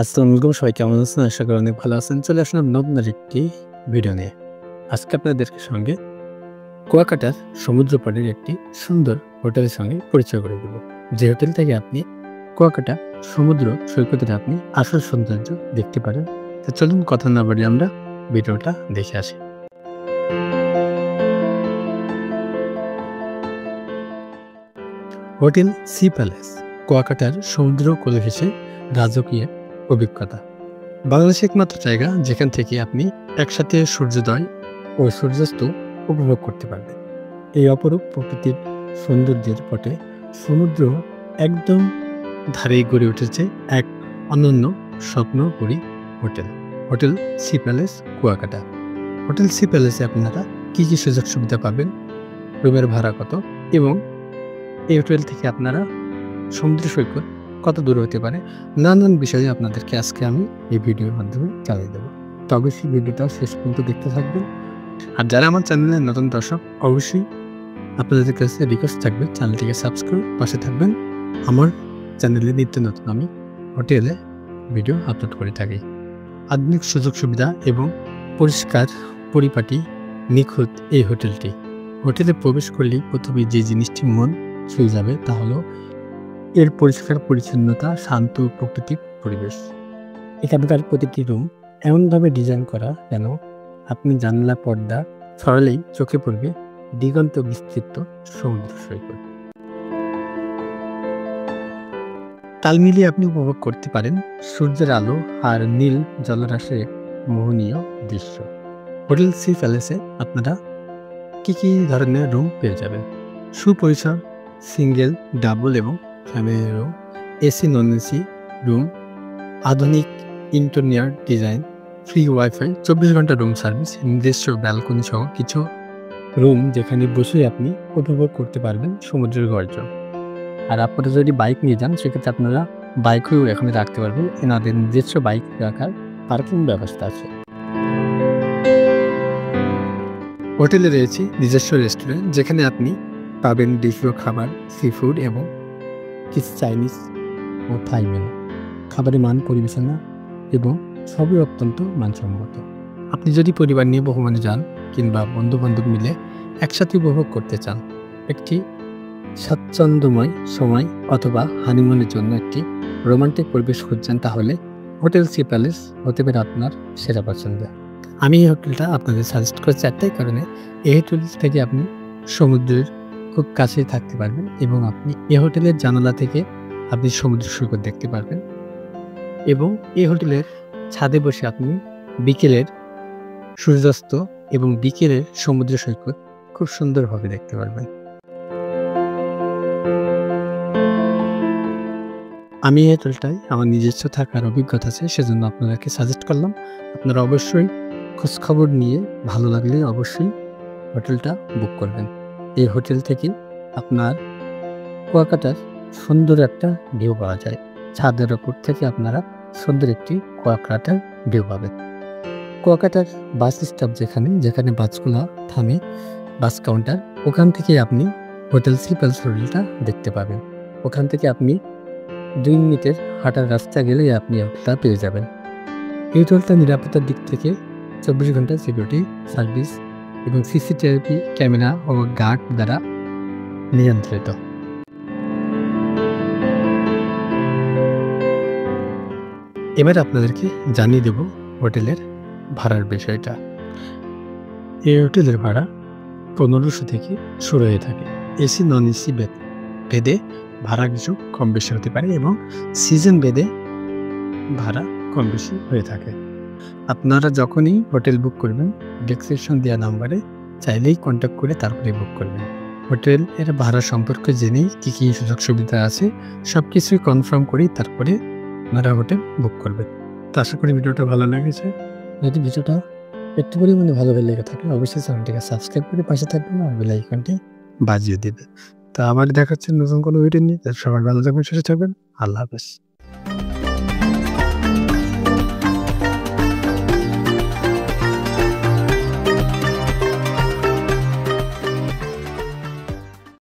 আসসালামু আলাইকুম, সবাই কেমন আছেন? আশা করি অনেক ভালো আছেন। চলে আসলাম নতুন আরেকটি ভিডিও নিয়ে। আজকে আপনাদেরকে সঙ্গে কুয়াকাটার সমুদ্র পাড়ের একটি সুন্দর হোটেলের সঙ্গে পরিচয় করে দেব। যে হোটেল থেকে আপনি কুয়াকাটা সমুদ্র সৈকতের আপনি আসল সৌন্দর্য দেখতে পারেন। তো চলুন কথা না বাড়িয়ে আমরা ভিডিওটা দেখে আসি। হোটেল সি প্যালেস কুয়াকাটার সমুদ্র কোল ঘেঁষে রাজকীয় অভিজ্ঞতা। বাংলাদেশে একমাত্র জায়গা যেখান থেকে আপনি একসাথে সূর্যোদয় ও সূর্যাস্ত উপভোগ করতে পারবেন। এই অপরূপ প্রকৃতির সৌন্দর্যের পটে সমুদ্র একদম ধারে গড়ে উঠেছে এক অনন্য স্বপ্নপুরী hotel, hotel sea palace Kuakata. Hotel sea প্যালেসে আপনারা কী কী সুযোগ সুবিধা পাবেন, রুমের ভাড়া কত এবং এই হোটেল থেকে আপনারা সমুদ্র সৈকত কত দূর হতে পারে, নানান বিষয়ে আপনাদেরকে আজকে আমি এই ভিডিওর মাধ্যমে জানিয়ে দেবো। তো অবশ্যই ভিডিওটা শেষ পর্যন্ত দেখতে থাকবেন। আর যারা আমার চ্যানেলের নতুন দর্শক, অবশ্যই আপনাদের কাছে রিকোয়েস্ট থাকবে চ্যানেলটিকে সাবস্ক্রাইব, পাশে থাকবেন। আমার চ্যানেলে নিত্য নতুন আমি হোটেলে ভিডিও আপলোড করে থাকি। আধুনিক সুযোগ সুবিধা এবং পরিষ্কার পরিপাটি নিখুঁত এই হোটেলটি। হোটেলে প্রবেশ করলেই প্রথমে যে জিনিসটি মন ছুঁয়ে যাবে তা হলো এর পরিষ্কার পরিচ্ছন্নতা, শান্ত প্রকৃতিক পরিবেশ। এখানকার প্রতিটি রুম এমনভাবে ডিজাইন করা যেন আপনি জানলা পর্দা সরালেই চোখে পড়বে দিগন্ত বিস্তৃত সমুদ্র সৈকত। তাল মিলিয়ে আপনি উপভোগ করতে পারেন সূর্যের আলো আর নীল জলরাশির মোহনীয় দৃশ্য। হোটেল সি প্যালেসে আপনারা কী কী ধরনের রুম পেয়ে যাবেন? সুপরিসর সিঙ্গেল, ডাবল এবং family room, AC non AC room, আধুনিক ইন্টেরিয়র ডিজাইন, ফ্রি ওয়াইফাই, 24 ঘন্টা রুম সার্ভিস, নিজস্ব ব্যালকনি সহ কিছু রুম যেখানে বসে আপনি উপভোগ করতে পারবেন সমুদ্রের গর্জন। আর আপনারা যদি বাইক নিয়ে যান সেক্ষেত্রে আপনারা বাইকও এখানে রাখতে পারবেন। এনাদের নিজস্ব বাইক রাখার পার্কিং ব্যবস্থা আছে। হোটেলে রয়েছে নিজস্ব রেস্টুরেন্ট যেখানে আপনি পাবেন দেশীয় খাবার, সি ফুড এবং কিছু চাইনিজ ও থাই মেনু। খাবারের মান, পরিবেশনা এবং সবই অত্যন্ত মানসম্মত। আপনি যদি পরিবার নিয়ে ভ্রমণে যান কিংবা বন্ধুবান্ধব মিলে একসাথে উপভোগ করতে চান, একটি স্বাচ্ছন্দ্যময় সময় অথবা হানিমুনের জন্য একটি রোমান্টিক পরিবেশ খুঁজছেন, তাহলে হোটেল সি প্যালেস হতে পারে আপনার সেরা পছন্দ। আমি এই হোটেলটা আপনাদের সাজেস্ট করছি একটাই কারণে, এই হোটেল থেকে আপনি সমুদ্রের খুব কাছেই থাকতে পারবেন এবং আপনি এই হোটেলের জানালা থেকে আপনি সমুদ্র সৈকত দেখতে পারবেন এবং এই হোটেলের ছাদে বসে আপনি বিকেলের সূর্যাস্ত এবং বিকেলের সমুদ্র সৈকত খুব সুন্দরভাবে দেখতে পারবেন। আমি এই হোটেলটায় আমার নিজস্ব থাকার অভিজ্ঞতা আছে, সেজন্য আপনাদেরকে সাজেস্ট করলাম। আপনারা অবশ্যই খোঁজখবর নিয়ে ভালো লাগলে অবশ্যই হোটেলটা বুক করবেন। এই হোটেল থেকে আপনার কুয়াকাটার সুন্দর একটা ভিউ পাওয়া যায়। ছাদের ওপর থেকে আপনারা সুন্দর একটি কুয়াকাটার ভিউ পাবেন। কুয়াকাটার বাস স্টপ যেখানে বাসগুলো থামে, বাস কাউন্টার, ওখান থেকে আপনি হোটেল সি প্যালেস হোটেলটা দেখতে পাবেন। ওখান থেকে আপনি 2 মিনিটের হাঁটার রাস্তা গেলেই আপনি হোটেলটা পেয়ে যাবেন। এই হোটেলটা নিরাপত্তার দিক থেকে 24 ঘন্টা সিকিউরিটি সার্ভিস এবং সিসিটিভি ক্যামেরা ও গার্ড দ্বারা নিয়ন্ত্রিত। এবার আপনাদেরকে জানিয়ে দেব হোটেলের ভাড়ার বিষয়টা। এই হোটেলের ভাড়া 1500 থেকে শুরু হয়ে থাকে। এসি নন এসি ভেদে ভাড়া কিছু কম বেশি হতে পারে এবং সিজন ভেদে ভাড়া কম বেশি হয়ে থাকে। আপনারা যখনই হোটেল বুক করবেন ডেসক্রিপশন দেওয়া নাম্বারে চাইলেই কন্ট্যাক্ট করে তারপরে বুক করবেন। হোটেল এর ভাড়া সম্পর্কে জেনেই কী কী সুযোগ সুবিধা আছে সব কিছুই কনফার্ম করেই তারপরে আপনারা হোটেল বুক করবেন। তো আশা করি ভিডিওটা ভালো লেগেছে। যদি ভিডিওটা একটু পরিমাণে ভালো লেগে থাকে অবশ্যই চ্যানেলটিকে সাবস্ক্রাইব করে পাশে থাকবেন আর বেল আইকনটি বাজিয়ে দেবেন। তো আবার দেখা হচ্ছে নতুন কোনো ভিডিও নিয়ে। সবাই ভালো থাকবেন, সুস্থ থাকবেন। আল্লাহ হাফেজ।